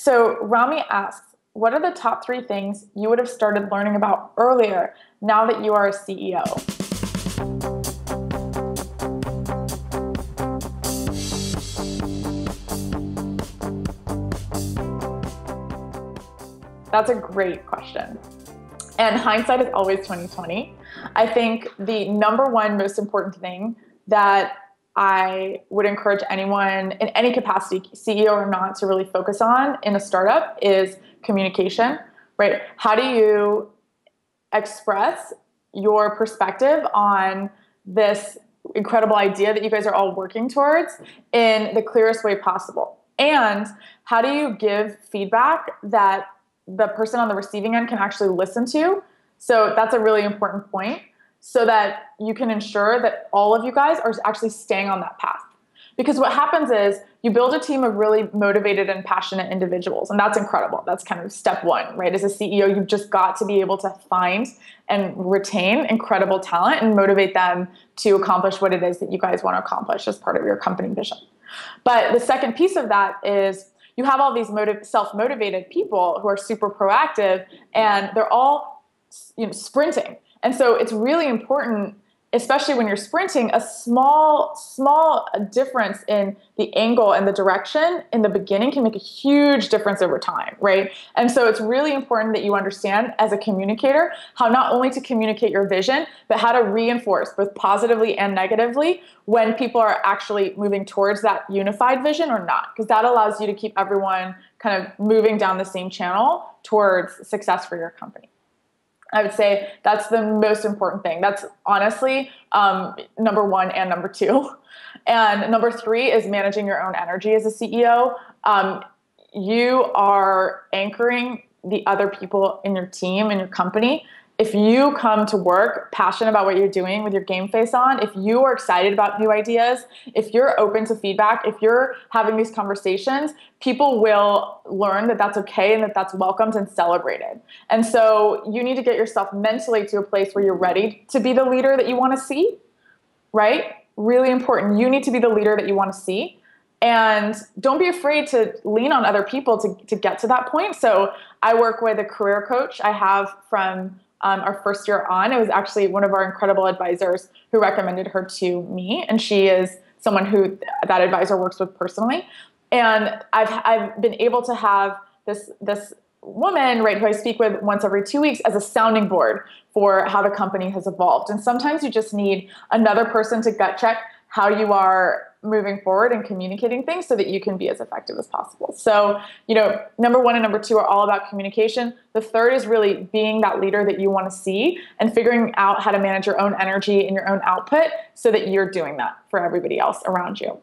So Rami asks, what are the top three things you would have started learning about earlier now that you are a CEO? That's a great question. And hindsight is always 2020. I think the number one most important thing that I would encourage anyone in any capacity, CEO or not, to really focus on in a startup is communication, right? How do you express your perspective on this incredible idea that you guys are all working towards in the clearest way possible? And how do you give feedback that the person on the receiving end can actually listen to? So that's a really important point, so that you can ensure that all of you guys are actually staying on that path. Because what happens is you build a team of really motivated and passionate individuals, and that's incredible. That's kind of step one, right? As a CEO, you've just got to be able to find and retain incredible talent and motivate them to accomplish what it is that you guys want to accomplish as part of your company vision. But the second piece of that is you have all these self-motivated people who are super proactive, and they're all sprinting. And so it's really important, especially when you're sprinting, a small difference in the angle and the direction in the beginning can make a huge difference over time, right? And so it's really important that you understand as a communicator how not only to communicate your vision, but how to reinforce both positively and negatively when people are actually moving towards that unified vision or not, because that allows you to keep everyone kind of moving down the same channel towards success for your company. I would say that's the most important thing. That's honestly number one and number two. And number three is managing your own energy as a CEO. You are anchoring the other people in your team and your company. If you come to work passionate about what you're doing with your game face on, if you are excited about new ideas, if you're open to feedback, if you're having these conversations, people will learn that that's okay and that that's welcomed and celebrated. And so you need to get yourself mentally to a place where you're ready to be the leader that you want to see, right? Really important. You need to be the leader that you want to see. And don't be afraid to lean on other people to get to that point. So I work with a career coach I have from our first year on. It was actually one of our incredible advisors who recommended her to me. And she is someone who that advisor works with personally. And I've been able to have this woman, right, who I speak with once every 2 weeks as a sounding board for how the company has evolved. And sometimes you just need another person to gut check how you are moving forward and communicating things so that you can be as effective as possible. So, number one and number two are all about communication. The third is really being that leader that you want to see and figuring out how to manage your own energy and your own output so that you're doing that for everybody else around you.